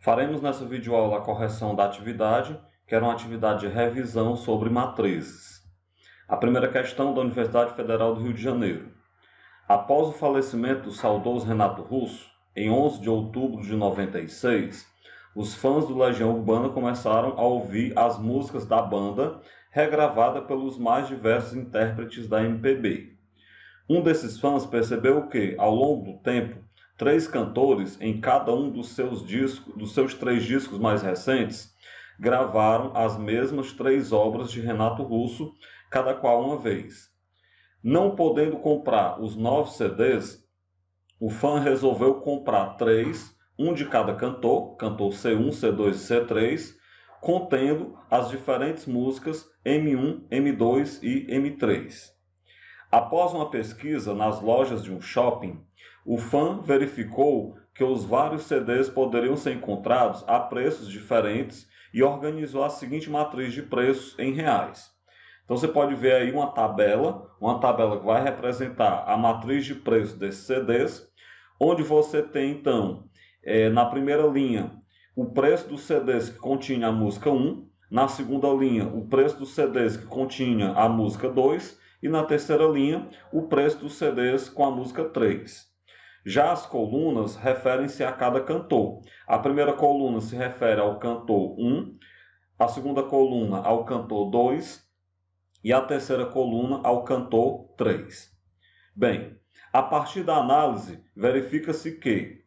Faremos nessa videoaula a correção da atividade, que era uma atividade de revisão sobre matrizes. A primeira questão da Universidade Federal do Rio de Janeiro. Após o falecimento do saudoso Renato Russo, em 11 de outubro de 96, os fãs do Legião Urbana começaram a ouvir as músicas da banda, regravada pelos mais diversos intérpretes da MPB. Um desses fãs percebeu que, ao longo do tempo, 3 cantores em cada um dos seus 3 discos mais recentes gravaram as mesmas 3 obras de Renato Russo, cada qual uma vez. Não podendo comprar os 9 CDs, o fã resolveu comprar 3, um de cada cantor C1, C2 e C3, contendo as diferentes músicas M1, M2 e M3. Após uma pesquisa nas lojas de um shopping, o fã verificou que os vários CDs poderiam ser encontrados a preços diferentes e organizou a seguinte matriz de preços em reais. Então você pode ver aí uma tabela que vai representar a matriz de preços desses CDs, onde você tem então, na primeira linha, o preço dos CDs que continha a música 1, na segunda linha, o preço dos CDs que continha a música 2, e na terceira linha, o preço dos CDs com a música 3. Já as colunas referem-se a cada cantor. A primeira coluna se refere ao cantor 1, a segunda coluna ao cantor 2 e a terceira coluna ao cantor 3. Bem, a partir da análise, verifica-se que,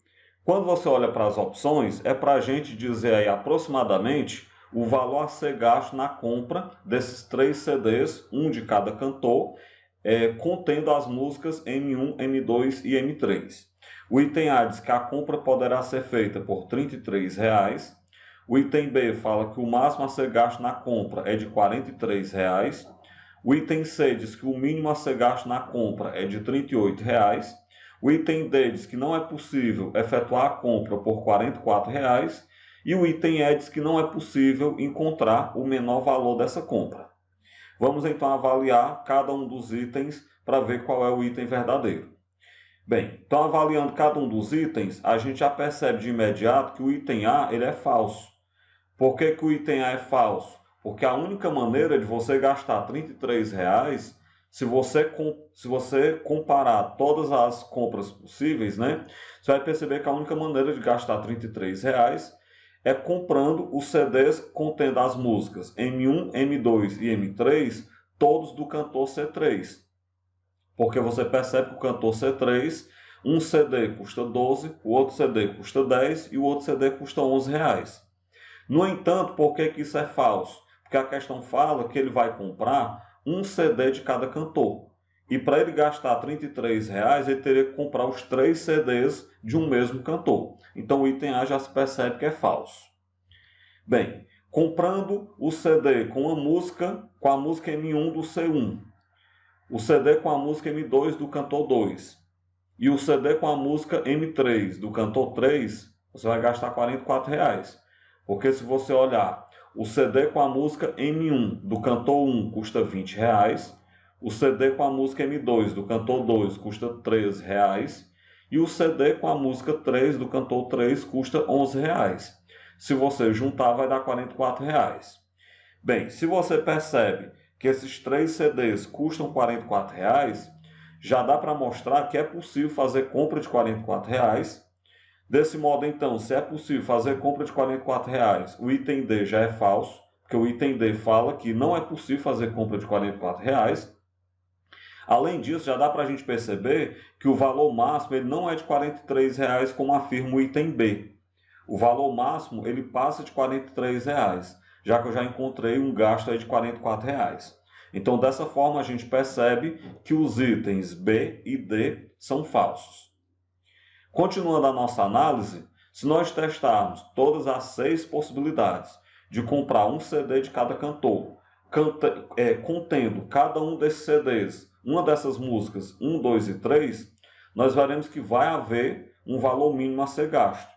quando você olha para as opções, é para a gente dizer aí aproximadamente o valor a ser gasto na compra desses 3 CDs, um de cada cantor, contendo as músicas M1, M2 e M3. O item A diz que a compra poderá ser feita por R$ 33,00. O item B fala que o máximo a ser gasto na compra é de R$ 43,00. O item C diz que o mínimo a ser gasto na compra é de R$ 38,00. O item D diz que não é possível efetuar a compra por R$ 44,00. E o item E diz que não é possível encontrar o menor valor dessa compra. Vamos então avaliar cada um dos itens para ver qual é o item verdadeiro. Bem, então avaliando cada um dos itens, a gente já percebe de imediato que o item A ele é falso. Por que o item A é falso? Porque a única maneira de você gastar R$ 33,00, se você comparar todas as compras possíveis, né, você vai perceber que a única maneira de gastar R$ 33,00 é comprando os CDs contendo as músicas M1, M2 e M3, todos do cantor C3. Porque você percebe que o cantor C3, um CD custa 12, o outro CD custa 10 e o outro CD custa 11 reais. No entanto, por que isso é falso? Porque a questão fala que ele vai comprar um CD de cada cantor. E para ele gastar R$ 33,00, ele teria que comprar os 3 CDs de um mesmo cantor. Então o item A já se percebe que é falso. Bem, comprando o CD com a música M1 do C1, o CD com a música M2 do cantor 2 e o CD com a música M3 do cantor 3, você vai gastar R$ 44,00. Porque se você olhar, o CD com a música M1 do cantor 1 custa R$ 20,00, o CD com a música M2 do cantor 2 custa R$ 13,00 e o CD com a música 3 do cantor 3 custa R$ 11,00. Se você juntar, vai dar R$ 44,00. Bem, se você percebe que esses 3 CDs custam R$ 44,00, já dá para mostrar que é possível fazer compra de R$ 44,00. Desse modo, então, se é possível fazer compra de R$ 44,00, o item D já é falso, porque o item D fala que não é possível fazer compra de R$ 44,00. Além disso, já dá para a gente perceber que o valor máximo ele não é de R$ 43,00, como afirma o item B. O valor máximo ele passa de R$ 43,00, já que eu já encontrei um gasto aí de R$ 44,00. Então, dessa forma, a gente percebe que os itens B e D são falsos. Continuando a nossa análise, se nós testarmos todas as 6 possibilidades de comprar um CD de cada cantor, contendo cada um desses CDs, uma dessas músicas 1, 2 e 3, nós veremos que vai haver um valor mínimo a ser gasto.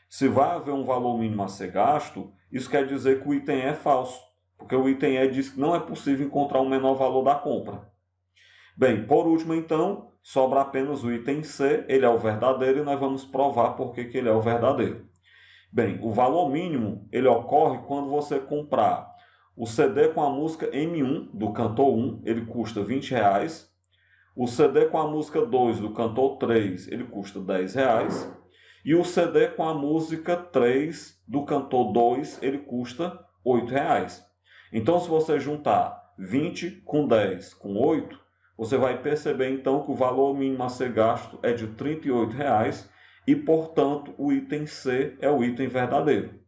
Se vai haver um valor mínimo a ser gasto, isso quer dizer que o item E é falso, porque o item E diz que não é possível encontrar um menor valor da compra. Bem, por último, então, sobra apenas o item C, ele é o verdadeiro e nós vamos provar por que ele é o verdadeiro. Bem, o valor mínimo ele ocorre quando você comprar o CD com a música M1 do cantor 1, ele custa R$20. O CD com a música 2 do cantor 3, ele custa R$10. E o CD com a música 3 do cantor 2, ele custa R$8. Então, se você juntar 20 com 10 com 8, você vai perceber então que o valor mínimo a ser gasto é de R$38 e, portanto, o item C é o item verdadeiro.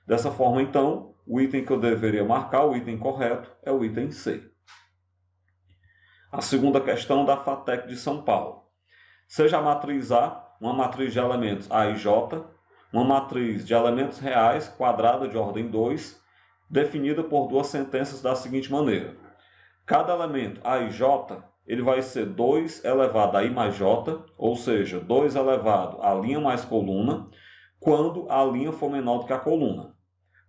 Dessa forma, então, o item que eu deveria marcar, o item correto, é o item C. A segunda questão da FATEC de São Paulo. Seja a matriz A uma matriz de elementos A e J, uma matriz de elementos reais quadrada de ordem 2, definida por duas sentenças da seguinte maneira. Cada elemento A e J ele vai ser 2 elevado a I mais J, ou seja, 2 elevado a linha mais coluna, quando a linha for menor do que a coluna.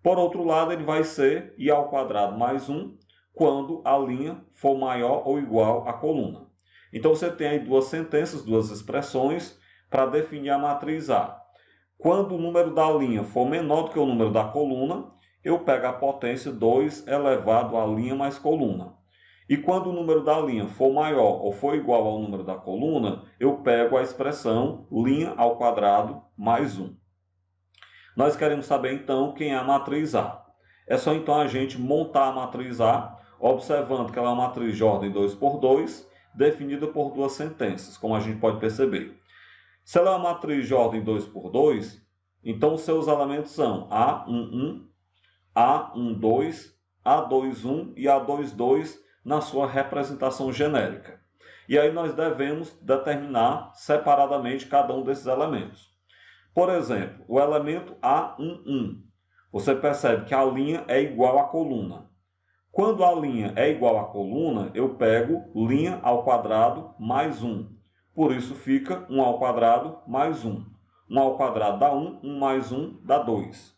Por outro lado, ele vai ser I ao quadrado mais 1, quando a linha for maior ou igual à coluna. Então, você tem aí duas sentenças, duas expressões para definir a matriz A. Quando o número da linha for menor do que o número da coluna, eu pego a potência 2 elevado à linha mais coluna. E quando o número da linha for maior ou for igual ao número da coluna, eu pego a expressão linha ao quadrado mais 1. Nós queremos saber, então, quem é a matriz A. É só, então, a gente montar a matriz A, observando que ela é uma matriz de ordem 2 por 2, definida por duas sentenças, como a gente pode perceber. Se ela é uma matriz de ordem 2 por 2, então os seus elementos são A11, A12, A21 e A22 na sua representação genérica. E aí nós devemos determinar separadamente cada um desses elementos. Por exemplo, o elemento A11, você percebe que a linha é igual à coluna. Quando a linha é igual à coluna, eu pego linha ao quadrado mais 1. Por isso fica 1 ao quadrado mais 1. 1 ao quadrado dá 1, 1 mais 1 dá 2.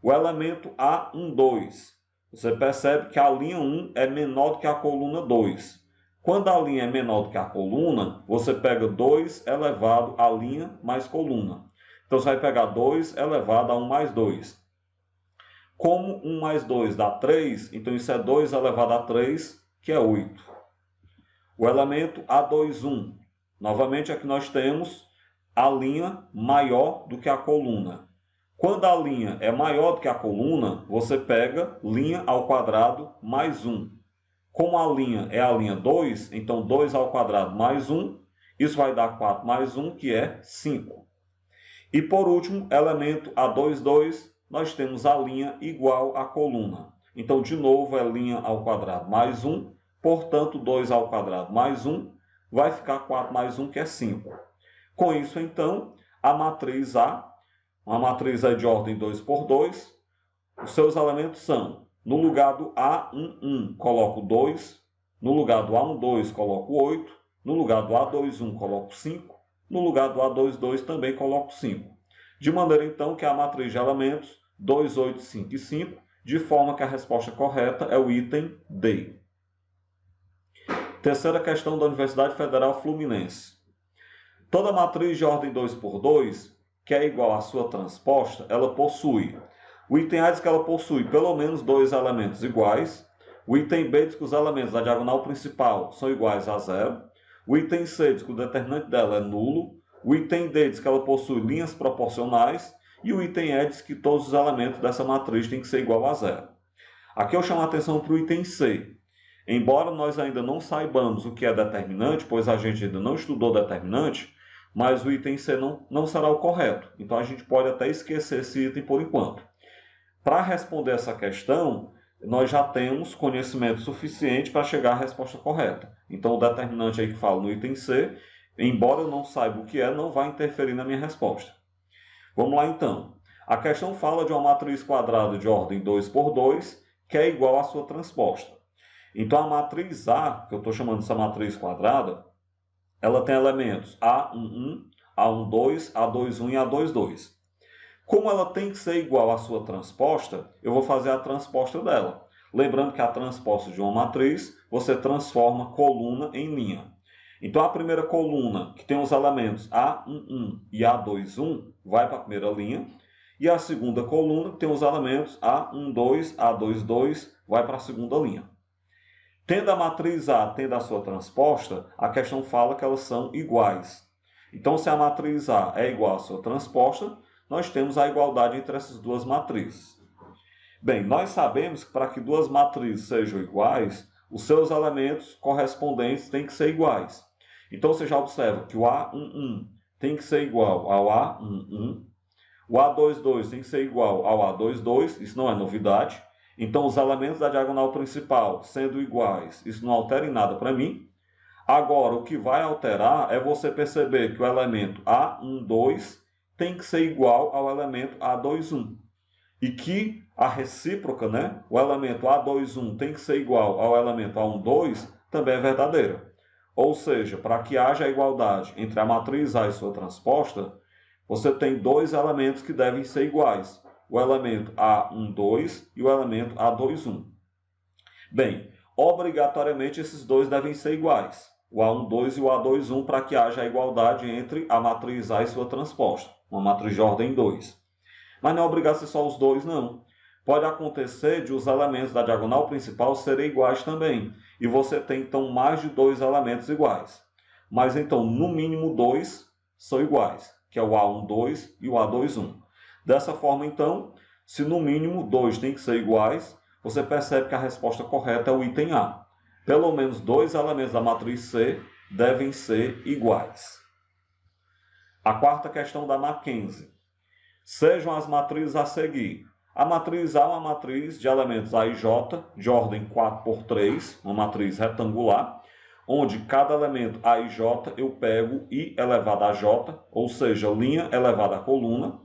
O elemento A12, você percebe que a linha 1 é menor do que a coluna 2. Quando a linha é menor do que a coluna, você pega 2 elevado à linha mais coluna. Então, você vai pegar 2 elevado a 1 mais 2. Como 1 mais 2 dá 3, então isso é 2 elevado a 3, que é 8. O elemento A21. Novamente, aqui nós temos a linha maior do que a coluna. Quando a linha é maior do que a coluna, você pega linha ao quadrado mais 1. Como a linha é a linha 2, então 2 ao quadrado mais 1, isso vai dar 4 mais 1, que é 5. E por último, elemento A22, nós temos a linha igual à coluna. Então, de novo, é linha ao quadrado mais 1, portanto, 2 ao quadrado mais 1, vai ficar 4 mais 1, que é 5. Com isso, então, a matriz A, uma matriz de ordem 2 por 2, os seus elementos são, no lugar do A11, coloco 2, no lugar do A12, coloco 8, no lugar do A21, coloco 5, no lugar do A22 também coloco 5. De maneira, então, que a matriz de elementos 2, 8, 5 e 5, de forma que a resposta correta é o item D. Terceira questão da Universidade Federal Fluminense. Toda matriz de ordem 2 por 2, que é igual à sua transposta, ela possui. O item A diz que ela possui pelo menos dois elementos iguais. O item B diz que os elementos da diagonal principal são iguais a 0. O item C diz que o determinante dela é nulo. O item D diz que ela possui linhas proporcionais. E o item E diz que todos os elementos dessa matriz têm que ser igual a 0. Aqui eu chamo a atenção para o item C. Embora nós ainda não saibamos o que é determinante, pois a gente ainda não estudou determinante, mas o item C não será o correto. Então a gente pode até esquecer esse item por enquanto. Para responder essa questão, nós já temos conhecimento suficiente para chegar à resposta correta. Então o determinante aí que fala no item C, embora eu não saiba o que é, não vai interferir na minha resposta. Vamos lá então. A questão fala de uma matriz quadrada de ordem 2 por 2, que é igual à sua transposta. Então a matriz A, que eu estou chamando essa matriz quadrada, ela tem elementos A11, A12, A21 e A22. Como ela tem que ser igual à sua transposta, eu vou fazer a transposta dela. Lembrando que a transposta de uma matriz, você transforma coluna em linha. Então a primeira coluna, que tem os elementos A11 e A21, vai para a primeira linha. E a segunda coluna tem os elementos A12, A22, vai para a segunda linha. Tendo a matriz A, tendo a sua transposta, a questão fala que elas são iguais. Então, se a matriz A é igual à sua transposta, nós temos a igualdade entre essas duas matrizes. Bem, nós sabemos que para que duas matrizes sejam iguais, os seus elementos correspondentes têm que ser iguais. Então, você já observa que o A11 tem que ser igual ao A11, o A22 tem que ser igual ao A22, isso não é novidade. Então, os elementos da diagonal principal sendo iguais, isso não altera em nada para mim. Agora, o que vai alterar é você perceber que o elemento A12 tem que ser igual ao elemento A21. E que a recíproca, o elemento A21 tem que ser igual ao elemento A12, também é verdadeira. Ou seja, para que haja igualdade entre a matriz A e sua transposta, você tem dois elementos que devem ser iguais, o elemento A12 e o elemento A21. Bem, obrigatoriamente esses dois devem ser iguais, o A12 e o A21, para que haja a igualdade entre a matriz A e sua transposta, uma matriz de ordem 2. Mas não é obrigado a ser só os dois, não. Pode acontecer de os elementos da diagonal principal serem iguais também, e você tem então mais de dois elementos iguais. Mas então, no mínimo dois são iguais, que é o A12 e o A21. Dessa forma, então, se no mínimo dois têm que ser iguais, você percebe que a resposta correta é o item A. Pelo menos dois elementos da matriz C devem ser iguais. A quarta questão da Mackenzie. Sejam as matrizes a seguir. A matriz A é uma matriz de elementos A e J, de ordem 4×3, uma matriz retangular, onde cada elemento A e J eu pego I elevado a J, ou seja, linha elevada a coluna.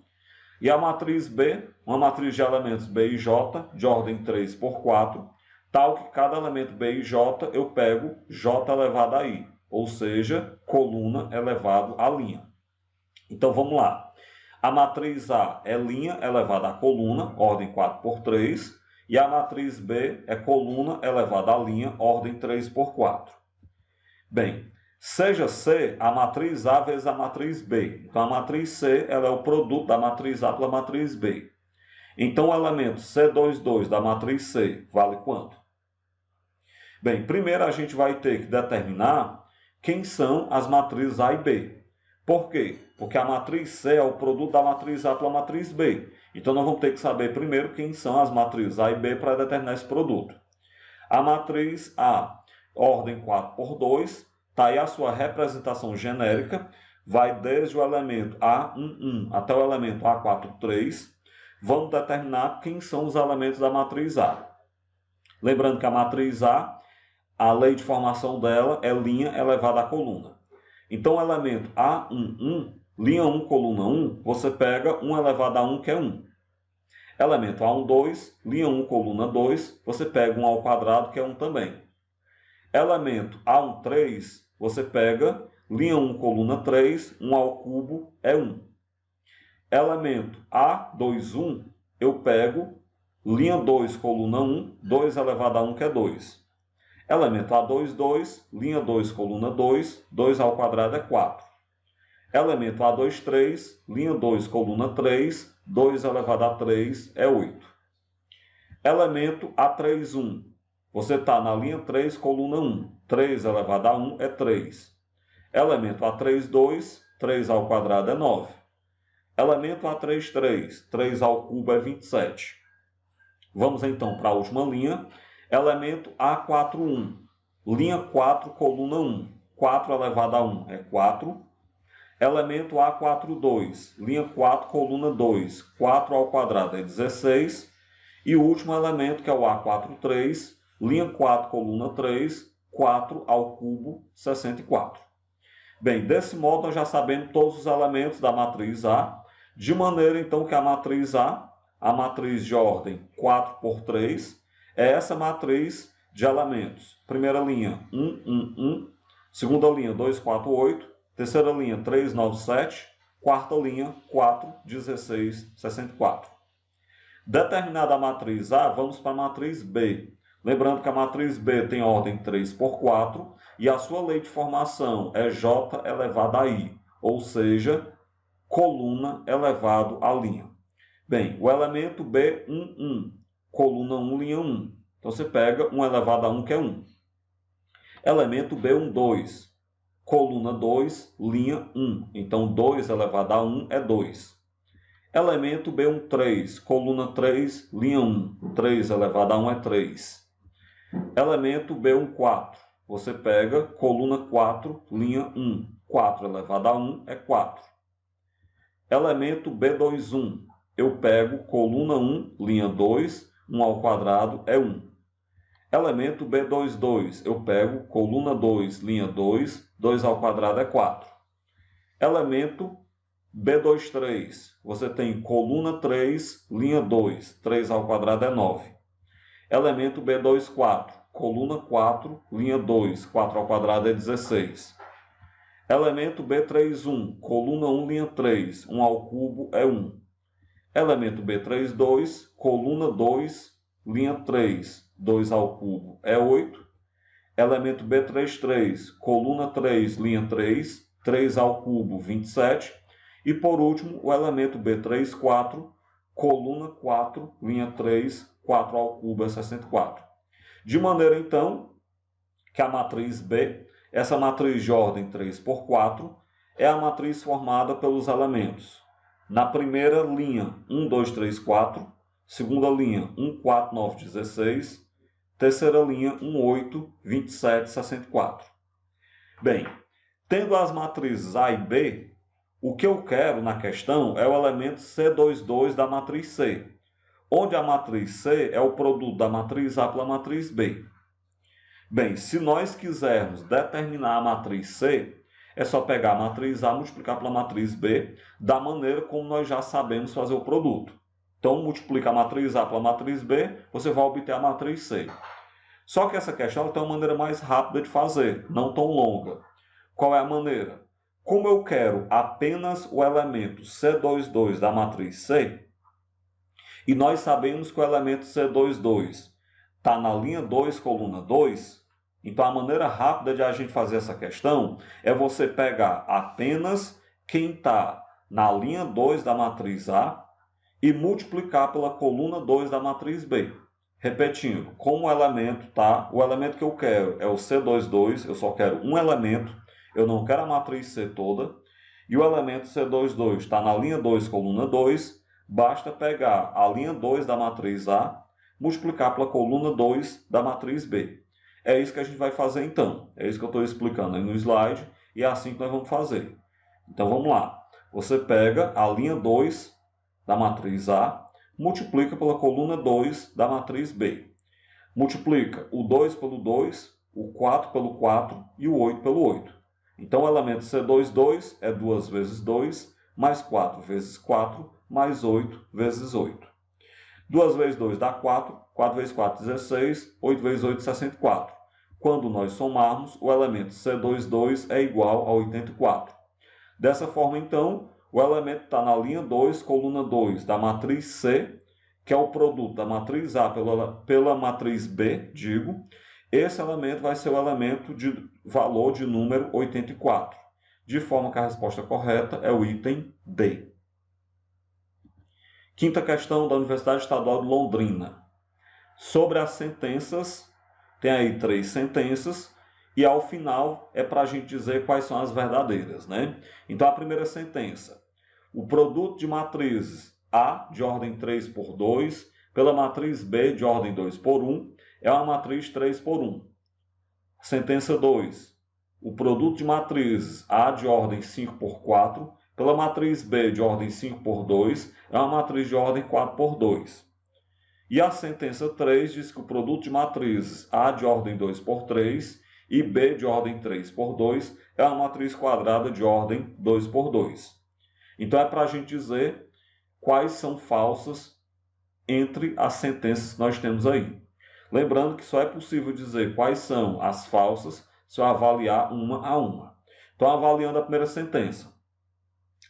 E a matriz B, uma matriz de elementos B e J, de ordem 3×4, tal que cada elemento B e J eu pego J elevado a I, ou seja, coluna elevado a linha. Então vamos lá. A matriz A é linha elevada a coluna, ordem 4×3, e a matriz B é coluna elevada a linha, ordem 3×4. Bem, seja C a matriz A vezes a matriz B. Então, a matriz C ela é o produto da matriz A pela matriz B. Então, o elemento C22 da matriz C vale quanto? Bem, primeiro a gente vai ter que determinar quem são as matrizes A e B. Por quê? Porque a matriz C é o produto da matriz A pela matriz B. Então, nós vamos ter que saber primeiro quem são as matrizes A e B para determinar esse produto. A matriz A, ordem 4×2, está aí a sua representação genérica, vai desde o elemento A11 até o elemento A43. Vamos determinar quem são os elementos da matriz A. Lembrando que a matriz A lei de formação dela é linha elevada à coluna. Então, o elemento A11, linha 1, coluna 1, você pega 1 elevado a 1, que é 1. Elemento A12, linha 1, coluna 2, você pega 1 ao quadrado, que é 1 também. Elemento A13, você pega linha 1, coluna 3, 1 ao cubo é 1. Elemento A21, eu pego linha 2, coluna 1, 2 elevado a 1, que é 2. Elemento A22, linha 2, coluna 2, 2 ao quadrado é 4. Elemento A23, linha 2, coluna 3, 2 elevado a 3 é 8. Elemento A31, você está na linha 3, coluna 1, 3 elevado a 1 é 3. Elemento A32, 3 ao quadrado é 9. Elemento A33, 3 ao cubo é 27. Vamos então para a última linha. Elemento A41, linha 4, coluna 1, 4 elevado a 1 é 4. Elemento A42, linha 4, coluna 2, 4 ao quadrado é 16. E o último elemento, que é o A43, linha 4, coluna 3, 4 ao cubo, 64. Bem, desse modo nós já sabemos todos os elementos da matriz A, de maneira então que a matriz de ordem 4×3, é essa matriz de elementos. Primeira linha, 1, 1, 1. Segunda linha, 2, 4, 8. Terceira linha, 3, 9, 7. Quarta linha, 4, 16, 64. Determinada a matriz A, vamos para a matriz B. Lembrando que a matriz B tem ordem 3×4 e a sua lei de formação é J elevado a I, ou seja, coluna elevado a linha. Bem, o elemento B11, coluna 1, linha 1. Então, você pega 1 elevado a 1, que é 1. Elemento B12, coluna 2, linha 1. Então, 2 elevado a 1 é 2. Elemento B13, coluna 3, linha 1. 3 elevado a 1 é 3. Elemento B14, você pega coluna 4, linha 1. 4 elevado a 1 é 4. Elemento B21, eu pego coluna 1, linha 2, 1 ao quadrado é 1. Elemento B22, eu pego coluna 2, linha 2, 2 ao quadrado é 4. Elemento B23, você tem coluna 3, linha 2, 3 ao quadrado é 9. Elemento B24, coluna 4, linha 2, 4 ao quadrado é 16. Elemento B31, coluna 1, linha 3, 1 ao cubo é 1. Elemento B32, coluna 2, linha 3, 2 ao cubo é 8. Elemento B33, coluna 3, linha 3, 3 ao cubo, 27. E por último, o elemento B34, coluna 4, linha 3, 4 ao cubo é 64. De maneira, então, que a matriz B, essa matriz de ordem 3 por 4, é a matriz formada pelos elementos. Na primeira linha, 1, 2, 3, 4. Segunda linha, 1, 4, 9, 16. Terceira linha, 1, 8, 27, 64. Bem, tendo as matrizes A e B, o que eu quero na questão é o elemento C22 da matriz C, onde a matriz C é o produto da matriz A pela matriz B. Bem, se nós quisermos determinar a matriz C, é só pegar a matriz A, multiplicar pela matriz B, da maneira como nós já sabemos fazer o produto. Então, multiplica a matriz A pela matriz B, você vai obter a matriz C. Só que essa questão tem uma maneira mais rápida de fazer, não tão longa. Qual é a maneira? Como eu quero apenas o elemento C22 da matriz C, e nós sabemos que o elemento C22 está na linha 2, coluna 2, então a maneira rápida de a gente fazer essa questão é você pegar apenas quem está na linha 2 da matriz A e multiplicar pela coluna 2 da matriz B. Repetindo, como o elemento está, o elemento que eu quero é o C22, eu só quero um elemento, eu não quero a matriz C toda, e o elemento C22 está na linha 2, coluna 2, basta pegar a linha 2 da matriz A, multiplicar pela coluna 2 da matriz B. É isso que a gente vai fazer então. É isso que eu estou explicando aí no slide e é assim que nós vamos fazer. Então vamos lá. Você pega a linha 2 da matriz A, multiplica pela coluna 2 da matriz B. Multiplica o 2 pelo 2, o 4 pelo 4 e o 8 pelo 8. Então o elemento C22 é 2 vezes 2, mais 4 vezes 4, mais 8 vezes 8. 2 vezes 2 dá 4, 4 vezes 4, 16, 8 vezes 8, 64. Quando nós somarmos, o elemento C22 é igual a 84. Dessa forma, então, o elemento está na linha 2, coluna 2 da matriz C, que é o produto da matriz A pela matriz B, digo. Esse elemento vai ser o elemento de valor de número 84. De forma que a resposta correta é o item D. Quinta questão da Universidade Estadual de Londrina. Sobre as sentenças, tem aí 3 sentenças, e ao final é para a gente dizer quais são as verdadeiras, né? Então, a primeira sentença. O produto de matrizes A, de ordem 3 por 2, pela matriz B, de ordem 2 por 1, é uma matriz 3 por 1. Sentença 2. O produto de matrizes A, de ordem 5 por 4, pela matriz B, de ordem 5 por 2, é uma matriz de ordem 4 por 2. E a sentença 3 diz que o produto de matrizes A, de ordem 2 por 3, e B, de ordem 3 por 2, é uma matriz quadrada de ordem 2 por 2. Então, é para a gente dizer quais são falsas entre as sentenças que nós temos aí. Lembrando que só é possível dizer quais são as falsas se eu avaliar uma a uma. Então, avaliando a primeira sentença.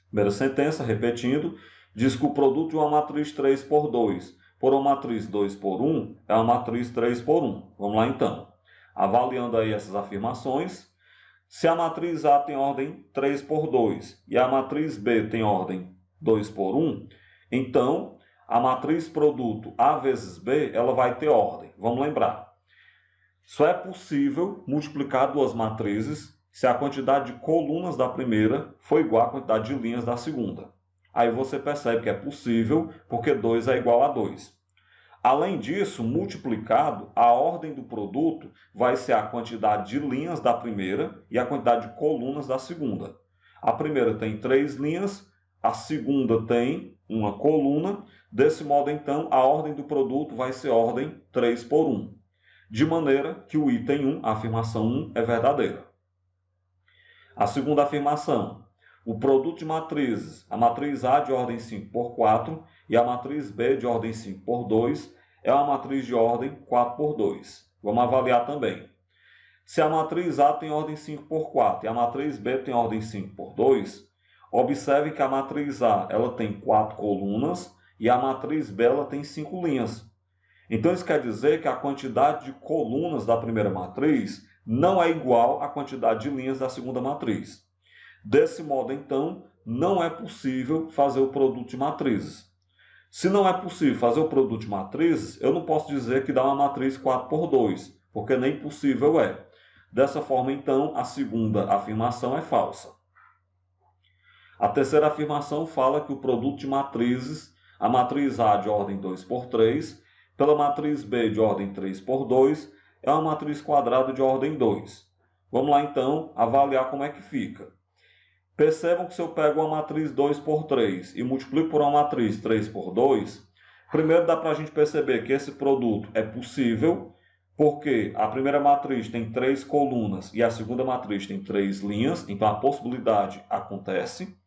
Primeira sentença, repetindo, diz que o produto de uma matriz 3 por 2 por uma matriz 2 por 1 é uma matriz 3 por 1. Vamos lá, então. Avaliando aí essas afirmações, se a matriz A tem ordem 3 por 2 e a matriz B tem ordem 2 por 1, então a matriz produto A vezes B, ela vai ter ordem. Vamos lembrar. Só é possível multiplicar duas matrizes se a quantidade de colunas da primeira for igual à quantidade de linhas da segunda. Aí você percebe que é possível, porque 2 é igual a 2. Além disso, multiplicado, a ordem do produto vai ser a quantidade de linhas da primeira e a quantidade de colunas da segunda. A primeira tem 3 linhas, a segunda tem uma coluna. Desse modo, então, a ordem do produto vai ser ordem 3 por 1. De maneira que o item 1, a afirmação 1, é verdadeira. A segunda afirmação: o produto de matrizes, a matriz A de ordem 5 por 4 e a matriz B de ordem 5 por 2, é uma matriz de ordem 4 por 2. Vamos avaliar também. Se a matriz A tem ordem 5 por 4 e a matriz B tem ordem 5 por 2, observe que a matriz A ela tem 4 colunas e a matriz B ela tem 5 linhas. Então isso quer dizer que a quantidade de colunas da primeira matriz não é igual à quantidade de linhas da segunda matriz. Desse modo, então, não é possível fazer o produto de matrizes. Se não é possível fazer o produto de matrizes, eu não posso dizer que dá uma matriz 4 por 2, porque nem possível é. Dessa forma, então, a segunda afirmação é falsa. A terceira afirmação fala que o produto de matrizes, a matriz A de ordem 2 por 3, pela matriz B de ordem 3 por 2, é uma matriz quadrada de ordem 2. Vamos lá, então, avaliar como é que fica. Percebam que se eu pego uma matriz 2 por 3 e multiplico por uma matriz 3 por 2, primeiro dá para a gente perceber que esse produto é possível, porque a primeira matriz tem 3 colunas e a segunda matriz tem 3 linhas, então a possibilidade acontece.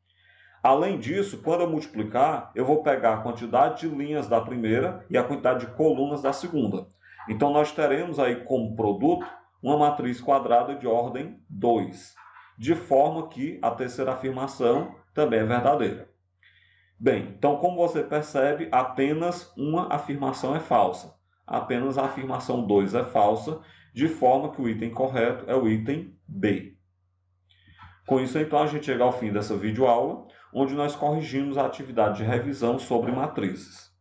Além disso, quando eu multiplicar, eu vou pegar a quantidade de linhas da primeira e a quantidade de colunas da segunda. Então, nós teremos aí como produto uma matriz quadrada de ordem 2, de forma que a terceira afirmação também é verdadeira. Bem, então, como você percebe, apenas uma afirmação é falsa. Apenas a afirmação 2 é falsa, de forma que o item correto é o item B. Com isso, então, a gente chega ao fim dessa videoaula, onde nós corrigimos a atividade de revisão sobre matrizes.